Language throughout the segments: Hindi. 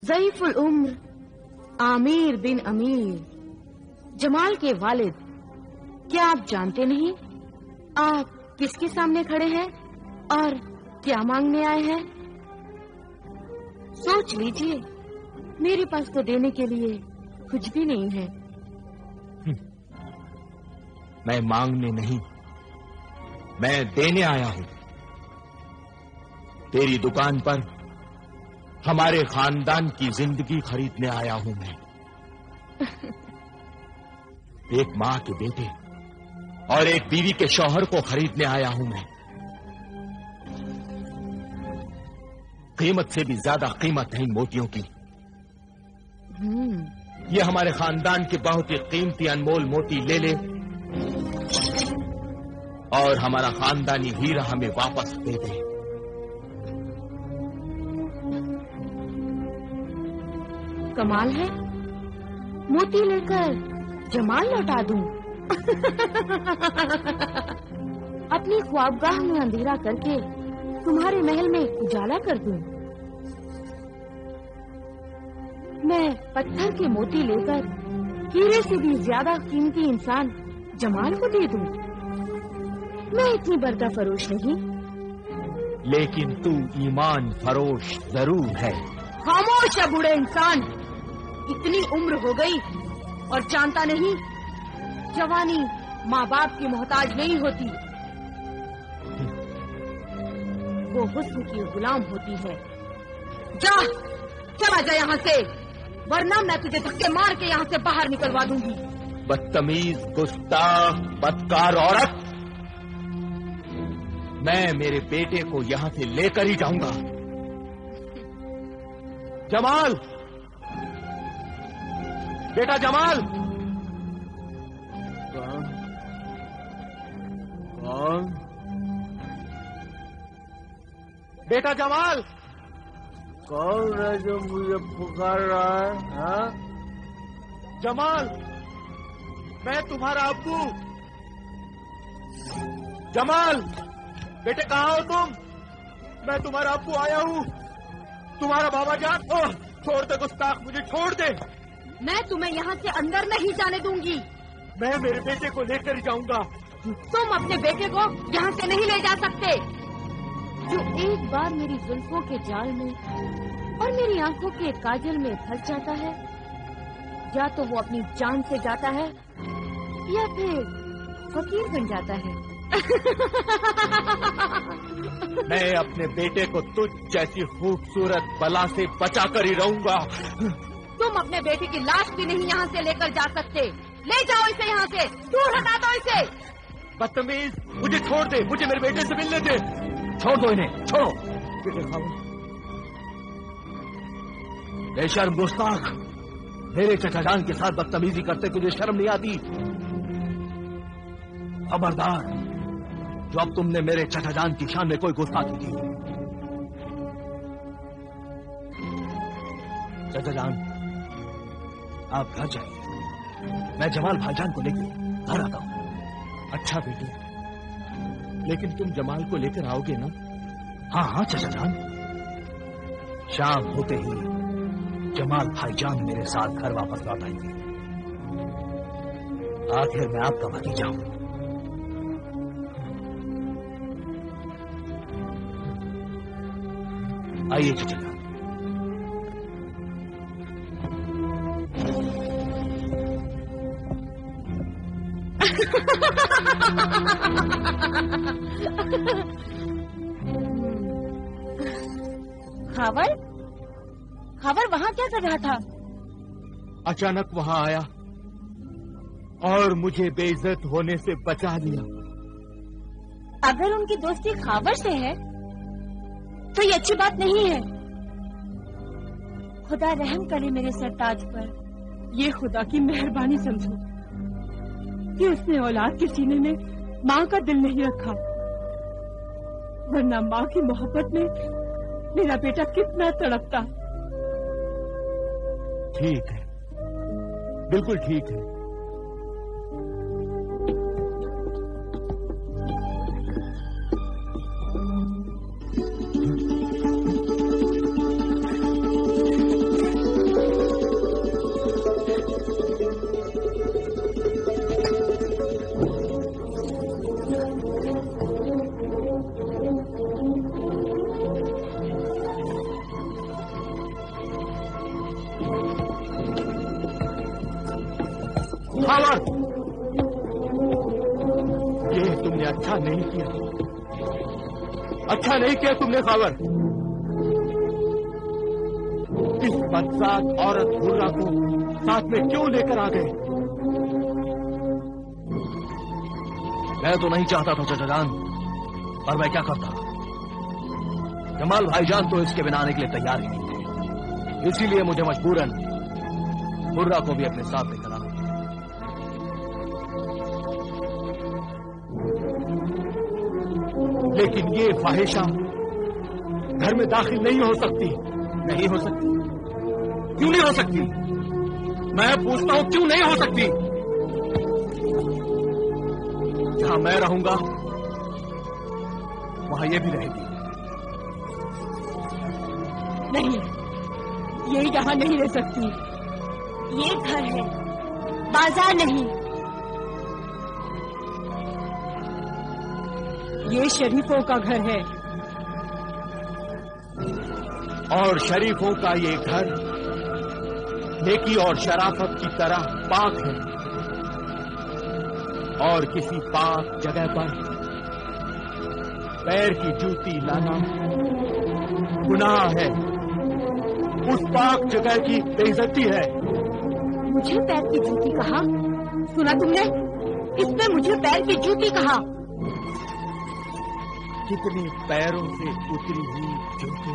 ज़ईफुल उम्र आमिर बिन अमीर, जमाल के वालिद। क्या आप जानते नहीं आप किसके सामने खड़े हैं और क्या मांगने आए हैं? सोच लीजिए, मेरे पास तो देने के लिए कुछ भी नहीं है। मैं मांगने नहीं, मैं देने आया हूं। तेरी दुकान पर हमारे खानदान की जिंदगी खरीदने आया हूं मैं। एक मां के बेटे और एक बीवी के शौहर को खरीदने आया हूं मैं। कीमत से भी ज्यादा कीमत है इन मोतियों की। ये हमारे खानदान के बहुत ही कीमती अनमोल मोती ले ले और हमारा खानदानी हीरा हमें वापस दे दे। कमाल है, मोती लेकर जमाल लौटा दूं। अपनी ख्वाबगाह में अंधेरा करके तुम्हारे महल में उजाला कर दूं। मैं पत्थर के मोती लेकर हीरे से भी ज्यादा कीमती इंसान जमाल को दे दूं। मैं इतनी बर्दा फरोश नहीं। लेकिन तू ईमान फरोश जरूर है। खामोश है बूढ़े इंसान, इतनी उम्र हो गई और जानता नहीं जवानी माँ बाप की मोहताज नहीं होती, वो हुस्न की गुलाम होती है। जा, चला जा यहाँ से, वरना मैं तुझे धक्के मार के यहाँ से बाहर निकलवा दूंगी। बदतमीज, गुस्ताख, बदकार औरत, मैं मेरे बेटे को यहाँ से लेकर ही जाऊंगा। जमाल, बेटा जमाल। कौन? बेटा जमाल। कौन है जो मुझे पुकार रहा है? हाँ? जमाल, मैं तुम्हारा अब्बू। जमाल, बेटे कहाँ हो तुम? मैं तुम्हारा अब्बू आया हूँ, तुम्हारा बाबा जान। छोड़ दे गुस्ताख, मुझे छोड़ दे। मैं तुम्हें यहाँ से अंदर नहीं जाने दूंगी। मैं मेरे बेटे को लेकर ही जाऊंगा। तुम अपने बेटे को यहाँ से नहीं ले जा सकते। जो एक बार मेरी जुल्फों के जाल में और मेरी आंखों के काजल में फंस जाता है, या तो वो अपनी जान से जाता है या फिर फकीर बन जाता है। मैं अपने बेटे को तुझ जैसी खूबसूरत बला से बचा कर ही रहूंगा। तुम अपने बेटे की लाश भी नहीं यहाँ से लेकर जा सकते। ले जाओ इसे यहाँ से, दूर हटा दो इसे। बदतमीज, मुझे छोड़ दे, मुझे मेरे बेटे से मिलने दे। छोड़ दो इन्हें, छोड़ो। बेशर्म गुस्ताख, मेरे चचा जान के साथ बदतमीजी करते तुझे शर्म नहीं आती? खबरदार, जो अब तुमने मेरे चचा जान की शान में कोई गुस्ताखी की। चचा जान, आप घर जाइए, मैं जमाल भाईजान को लेकर घर आता हूं। अच्छा बेटे, लेकिन तुम जमाल को लेकर आओगे ना? हाँ हाँ चचा जान। शाम होते ही जमाल भाईजान मेरे साथ घर वापस लौट आएंगे। आखिर मैं आपका भतीजा हूं। आइए चचा जान। खावर, खावर वहाँ क्या कर रहा था? अचानक वहाँ आया और मुझे बेइज्जत होने से बचा लिया। अगर उनकी दोस्ती खावर से है तो ये अच्छी बात नहीं है। खुदा रहम करे मेरे सरताज पर। ये खुदा की मेहरबानी समझो कि उसने औलाद के सीने में माँ का दिल नहीं रखा, वरना माँ की मोहब्बत में मेरा बेटा कितना तड़पता। ठीक है, बिल्कुल ठीक है। खावर, ये तुमने अच्छा नहीं किया, अच्छा नहीं किया तुमने खावर। इस बदसात औरत हुर्रा को साथ में क्यों लेकर आ गए? मैं तो नहीं चाहता था चाचा जान, पर मैं क्या करता। जमाल भाईजान तो इसके बिना आने के लिए तैयार ही नहीं थे, इसीलिए मुझे मजबूरन हुर्रा को भी अपने साथ लेकर आना। लेकिन ये फाहिशा घर में दाखिल नहीं हो सकती। नहीं हो सकती? क्यों नहीं हो सकती? मैं पूछता हूं, क्यों नहीं हो सकती? जहां मैं रहूंगा वहां ये भी रहेगी। नहीं, ये यहां नहीं रह सकती। ये घर है, बाजार नहीं। ये शरीफों का घर है, और शरीफों का ये घर नेकी और शराफत की तरह पाक है, और किसी पाक जगह पर पैर की जूती लाना गुनाह है। उस पाक जगह की बेइज्जती है। मुझे पैर की जूती कहा? सुना तुमने? इसने मुझे पैर की जूती कहा। कितने पैरों से उतरी हुई जूती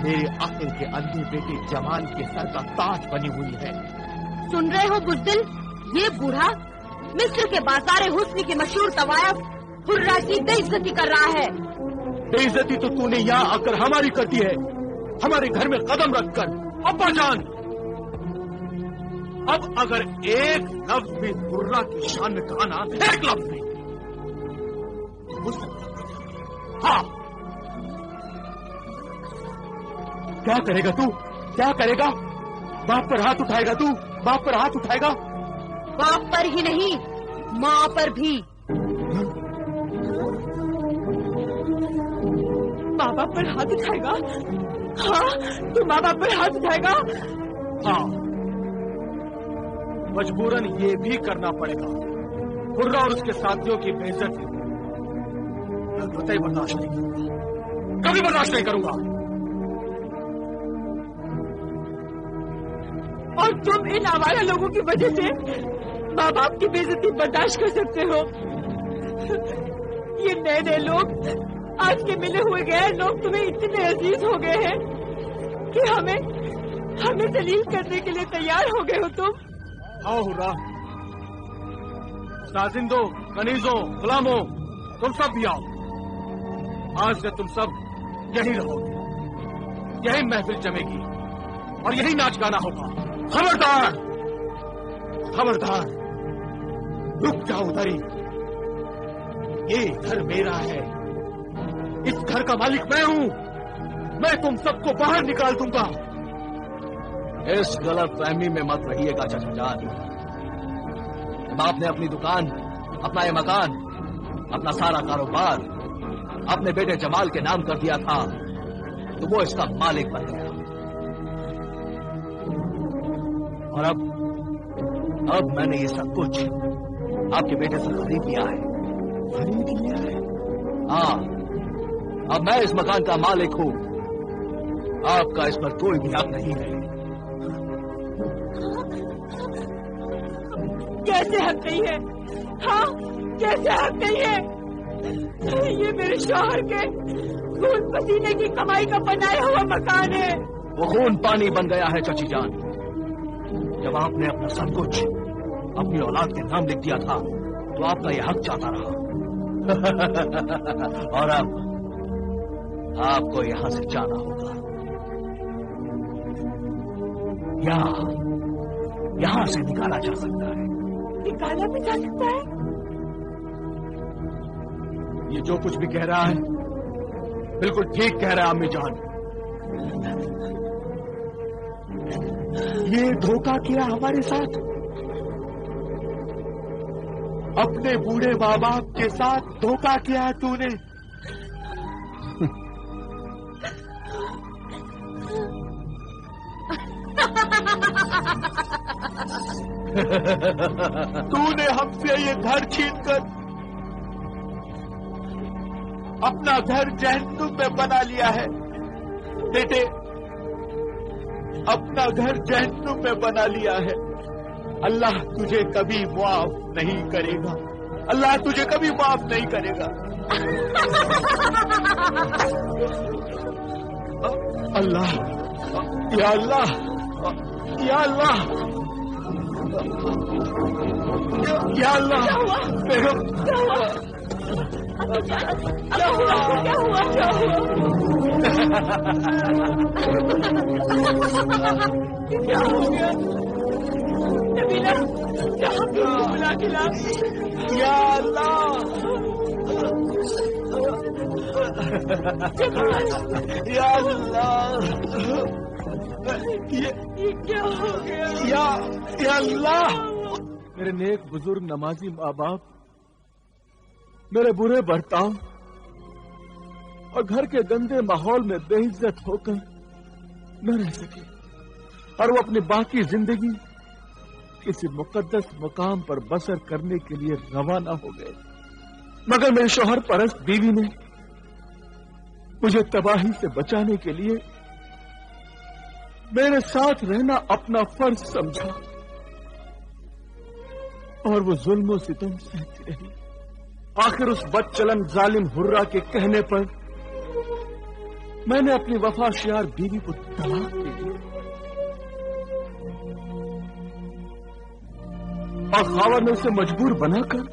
मेरे अक्ल के अंधे बेटे जमाल के सर का ताज बनी हुई है। सुन रहे हो बुज़दिल? ये बूढ़ा मिस्र के बाजार हुस्न की मशहूर तवायफ हुर्रा की बेइज्जती कर रहा है। बेइज्जती तो तूने यहाँ आकर हमारी कर दी है, हमारे घर में कदम रखकर। अब्बा जान, अब अगर एक लफ्ज भी हुर्रा की शान में कहा ना, एक लफ्ज भी, हाँ, क्या करेगा तू? क्या करेगा? बाप पर हाथ उठाएगा तू? बाप पर हाथ उठाएगा? बाप पर ही नहीं, माँ पर भी। माँ बाप पर हाथ उठाएगा? हाँ, तू माँ बाप पर हाथ उठाएगा? हाँ, मजबूरन ये भी करना पड़ेगा। हुर्रा और उसके साथियों की बेइज्जती मैं कतई बर्दाश्त नहीं करूंगा, कभी बर्दाश्त नहीं करूंगा। और तुम इन आवारा लोगों की वजह से माँ बाप की बेइज्जती बर्दाश्त कर सकते हो? ये नए नए लोग, आज के मिले हुए गैर लोग तुम्हें इतने अजीज हो गए हैं कि हमें जलील करने के लिए तैयार हो गए हो तुम। आओ हुर्रा, साजिंदो, कनीजों, गुलामों, तुम सब भी आओ। आज से तुम सब यही रहोगे, यही महफिल जमेगी और यही नाच गाना होगा। खबरदार, खबरदार, रुक जाओ उधर ही। ये घर मेरा है, इस घर का मालिक मैं हूं। मैं तुम सबको बाहर निकाल दूंगा। इस गलत फहमी में मत रहिएगा चाचा जान। जब आपने अपनी दुकान, अपना ये मकान, अपना सारा कारोबार अपने बेटे जमाल के नाम कर दिया था, तो वो इसका मालिक बन गया। और अब मैंने ये सब कुछ आपके बेटे से खरीद लिया है। खरीद लिया है? हाँ, अब मैं इस मकान का मालिक हूं। आपका इस पर कोई भी हक नहीं है। कैसे हक नहीं है? हाँ, कैसे हक नहीं है? ये मेरे शौहर के खून पसीने की कमाई का बनाया हुआ मकान है। वो खून पानी बन गया है चाची जान। जब आपने अपना सब कुछ अपनी औलाद के नाम लिख दिया था, तो आपका यह हक चाहता रहा। और अब आपको यहां से जाना होगा। यहां से निकाला जा सकता है। निकाला भी जा सकता है? ये जो कुछ भी कह रहा है बिल्कुल ठीक कह रहा है अम्मी जान। ये धोखा किया हमारे साथ, अपने बूढ़े माँ बाप के साथ धोखा किया है तूने। तूने हमसे ये घर छीनकर अपना घर जहन्नुम में बना लिया है बेटे, अपना घर जहन्नुम में बना लिया है। अल्लाह तुझे कभी माफ नहीं करेगा, अल्लाह तुझे कभी माफ नहीं करेगा। अल्लाह, या अल्लाह, या अल्लाह, या अल्लाह, क्या हुआ? क्या हुआ? क्या हुआ? क्या हो गया? नबीला, क्या बुला खिला? या अल्लाह, या अल्लाह, ये क्या हो गया? या अल्लाह। मेरे नेक बुजुर्ग नमाजी माँ बाप मेरे बुरे बर्ताव और घर के गंदे माहौल में बेइज्जत होकर न रह सके और वो अपनी बाकी जिंदगी किसी मुकद्दस मुकाम पर बसर करने के लिए रवाना हो गए। मगर मेरी शौहर परस्त बीवी ने मुझे तबाही से बचाने के लिए मेरे साथ रहना अपना फर्ज समझा और वो जुल्म सितम सहती रही। आखिर उस बदचलन जालिम हुर्रा के कहने पर मैंने अपनी वफाशियार बीवी को तलाक दे दी और खावर ने उसे मजबूर बनाकर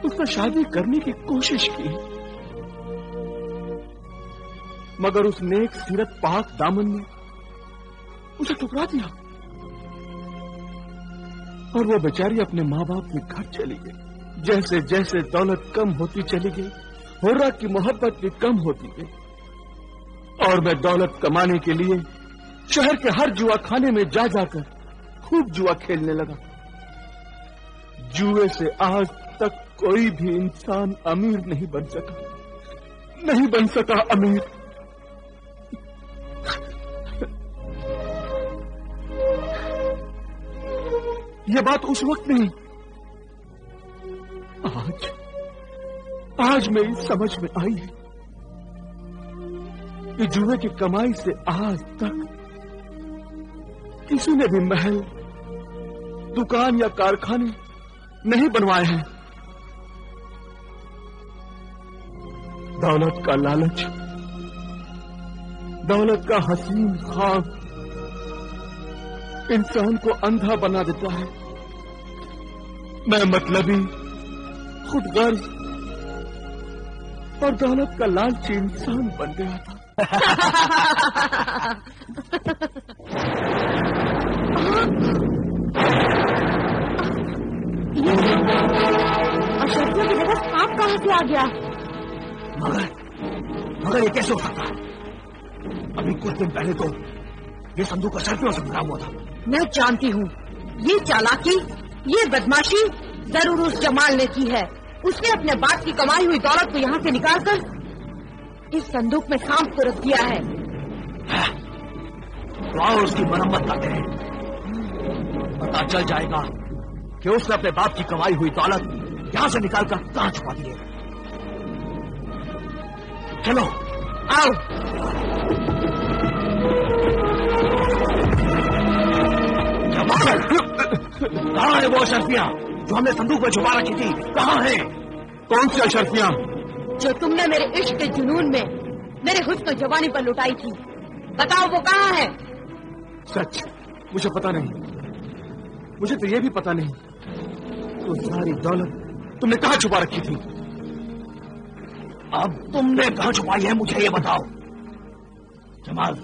उससे शादी करने की कोशिश की, मगर उस नेक सीरत पाक दामन ने उसे ठुकरा दिया और वो बेचारी अपने माँ बाप के घर चली गई। जैसे जैसे दौलत कम होती चली गई, हुर्रा की मोहब्बत भी कम होती गई और मैं दौलत कमाने के लिए शहर के हर जुआ खाने में जा जाकर खूब जुआ खेलने लगा। जुए से आज तक कोई भी इंसान अमीर नहीं बन सका अमीर। यह बात उस वक्त नहीं, आज मेरी समझ में आई है कि जुए की कमाई से आज तक किसी ने भी महल, दुकान या कारखाने नहीं बनवाए हैं। दौलत का लालच, दौलत का हसीन ख्वाब इंसान को अंधा बना देता है। मैं मतलबी, खुदगर्ज और दौलत का लालची इंसान बन गया था। अशरफियों की जगह सांप कहां से आ गया? मगर ये कैसे हो सकता है? अभी कुछ दिन पहले तो ये संदूक अशरफियों से भरा हुआ था। मैं जानती हूँ ये चालाकी, ये बदमाशी जरूर उस जमाल ने की है। उसने अपने बाप की कमाई हुई दौलत को यहाँ से निकालकर इस संदूक में सांप को रख दिया है। तो आओ उसकी मरम्मत करते हैं, पता चल जाएगा कि उसने अपने बाप की कमाई हुई दौलत यहाँ से निकालकर कहाँ छुपा दी है। चलो आओ। कहाँ है वो अशरफियाँ जो हमने संदूक में छुपा रखी थी? कहाँ है? कौन सी अशरफियाँ? जो तुमने मेरे इश्क के जुनून में मेरे हुस्न जवानी पर लुटाई थी। बताओ वो कहाँ है? सच मुझे पता नहीं, मुझे तो ये भी पता नहीं तो सारी दौलत तुमने कहाँ छुपा रखी थी। अब तुमने कहाँ छुपाई है मुझे ये बताओ। जमाल,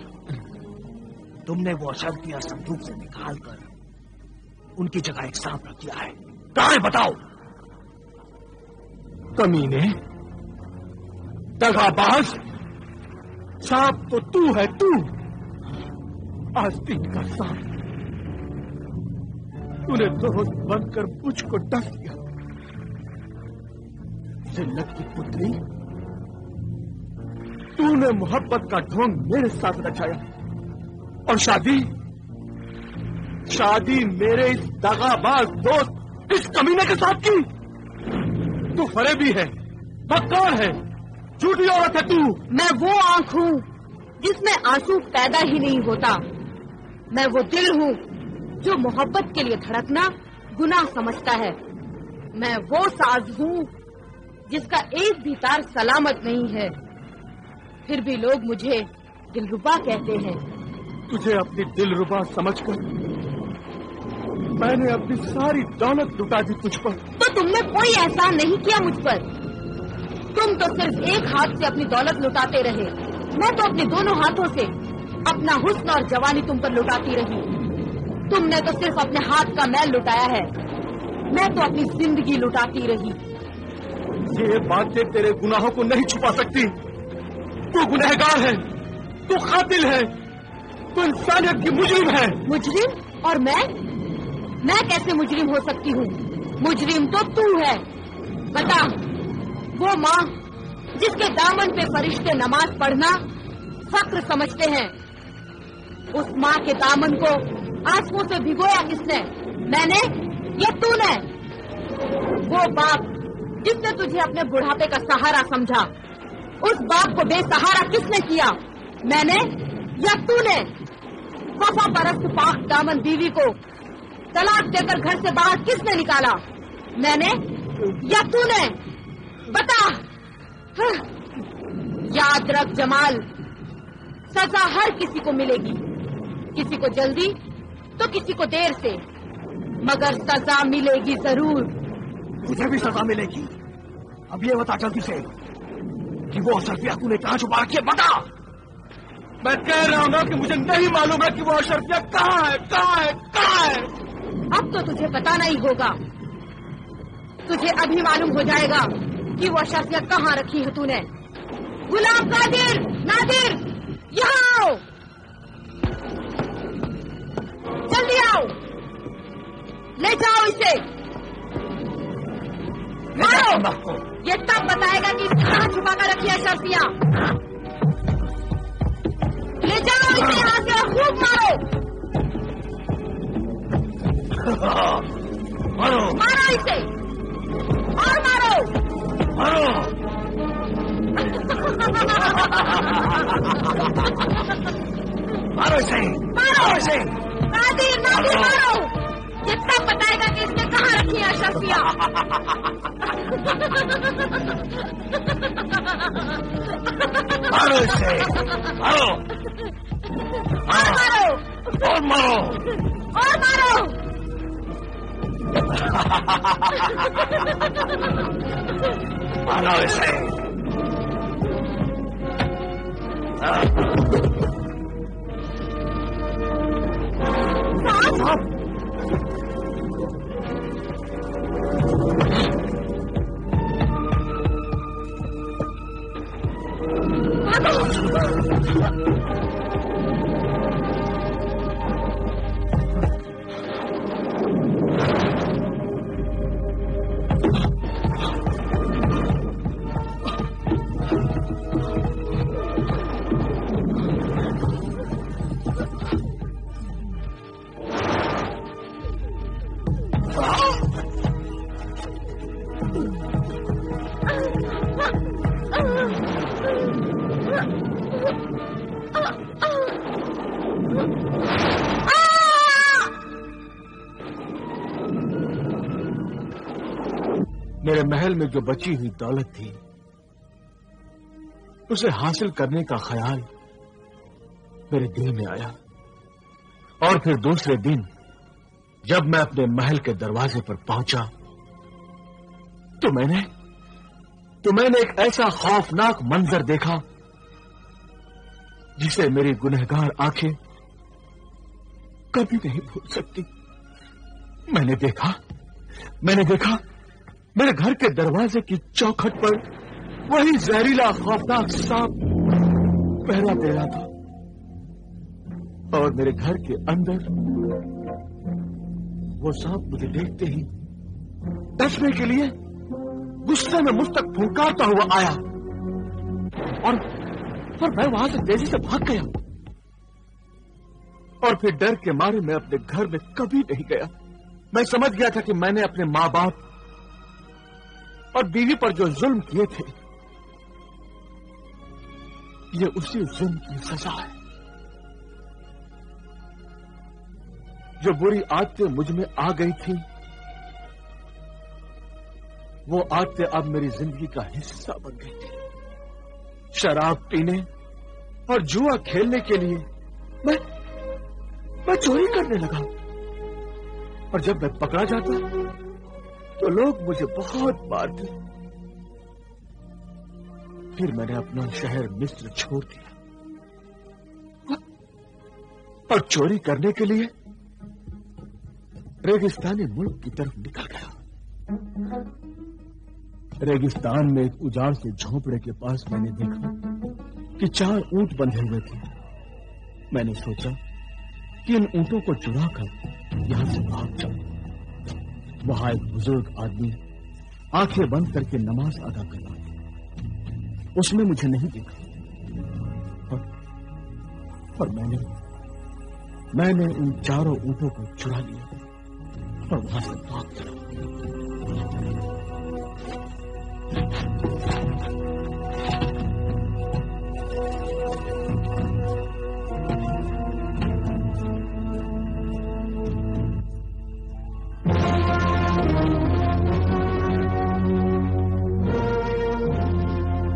तुमने वो अशरफियाँ संदूक से निकाल कर उनकी जगह एक सांप रख दिया है। कहाँ है बताओ। कमीने, दगाबाज, सांप तो तू है, तू आस्तीन का सांप। तूने दोस्त बनकर मुझको डस दिया। जिल्लत की पुतली, तूने मोहब्बत का ढोंग मेरे साथ रचाया और शादी मेरे इस दगाबाज दोस्त इस कमीने के साथ की? तू फरेबी है, मक्कार है, झूठी औरत है तू। मैं वो आंख हूँ जिसमें आंसू पैदा ही नहीं होता। मैं वो दिल हूँ जो मोहब्बत के लिए धड़कना गुनाह समझता है। मैं वो साज हूँ जिसका एक भी तार सलामत नहीं है, फिर भी लोग मुझे दिलरुबा कहते हैं। तुझे अपनी दिलरुबा समझकर मैंने अपनी सारी दौलत लुटा दी तुझ पर। तो तुमने कोई एहसान नहीं किया मुझ पर। तुम तो सिर्फ एक हाथ से अपनी दौलत लुटाते रहे, मैं तो अपने दोनों हाथों से अपना हुस्न और जवानी तुम पर लुटाती रही। तुमने तो सिर्फ अपने हाथ का मैल लुटाया है, मैं तो अपनी जिंदगी लुटाती रही। ये बातें तेरे गुनाहों को नहीं छुपा सकती। तू गुनहगार है, तू कातिल है, तू इंसानियत की मुजरिम है। मुजरिम? और मैं कैसे मुजरिम हो सकती हूँ? मुजरिम तो तू है। बता, वो माँ जिसके दामन पे फरिश्ते नमाज पढ़ना फक्र समझते हैं, उस माँ के दामन को आंसुओं से भिगोया किसने? मैंने या तूने? वो बाप जिसने तुझे अपने बुढ़ापे का सहारा समझा, उस बाप को बेसहारा किसने किया? मैंने या तूने? वफा परस्त पाक दामन बीवी को तलाक देकर घर से बाहर किसने निकाला? मैंने या तूने? बता। याद रख जमाल, सजा हर किसी को मिलेगी, किसी को जल्दी तो किसी को देर से, मगर सजा मिलेगी जरूर। तुझे भी सजा मिलेगी। अब ये बता जल्दी से कि वो अशरफिया तूने कहाँ छुपा रखी है, बता। मैं कह रहा हूँ ना कि मुझे नहीं मालूम है कि वो अशरफिया कहाँ है, कहाँ है, कहाँ है। अब तो तुझे पता नहीं होगा, तुझे अभी मालूम हो जाएगा कि वो अशरफिया कहाँ रखी है तूने। गुलाम कादिर, नादिर, यहाँ आओ, जल्दी आओ, ले जाओ इसे, मारो। ये तब बताएगा कि कहाँ छुपा कर रखी है अशरफिया। ले जाओ इसे यहाँ से, खूब मारो। मारो, मारो इसे, और मारो, मारो। मारो इसे, मारो इसे। नादिर, नादिर, मारो। ये तब बताएगा कि इसने कहाँ रखी है अशरफिया। मारो इसे, मारो, और मारो, और मारो, और मारो। मारो इसे। साहब, मेरे महल में जो बची हुई दौलत थी, उसे हासिल करने का ख्याल मेरे दिल में आया। और फिर दूसरे दिन जब मैं अपने महल के दरवाजे पर पहुंचा तो मैंने एक ऐसा खौफनाक मंजर देखा जिसे मेरी गुनहगार आंखें कभी नहीं भूल सकती। मैंने देखा मेरे घर के दरवाजे की चौखट पर वही जहरीला खौफनाक सांप पहरा दे रहा था, और मेरे घर के अंदर वो सांप मुझे देखते ही डसने के लिए गुस्से में मुझ तक फुंकारता हुआ आया, और मैं वहां से तेजी से भाग गया। और फिर डर के मारे मैं अपने घर में कभी नहीं गया। मैं समझ गया था कि मैंने अपने माँ बाप और बीवी पर जो जुल्म किए थे, ये उसी जुल्म की सजा है। जो बुरी आदतें मुझ में आ गई थी, वो आदतें अब मेरी जिंदगी का हिस्सा बन गई थी। शराब पीने और जुआ खेलने के लिए मैं चोरी करने लगा, और जब मैं पकड़ा जाता तो लोग मुझे बहुत मारते। फिर मैंने अपना शहर मिस्र छोड़ दिया और चोरी करने के लिए रेगिस्तानी मुल्क की तरफ निकल गया। रेगिस्तान में एक उजाड़ से झोंपड़े के पास मैंने देखा कि 4 ऊंट बंधे हुए थे। मैंने सोचा कि इन ऊंटों को चुराकर यहां से भाग जाऊं। वहां एक बुजुर्ग आदमी आंखें बंद करके नमाज अदा कर रहा था। उसने मुझे नहीं देखा और मैंने उन 4 ऊंटों को चुरा लिया और वहां से भाग चला।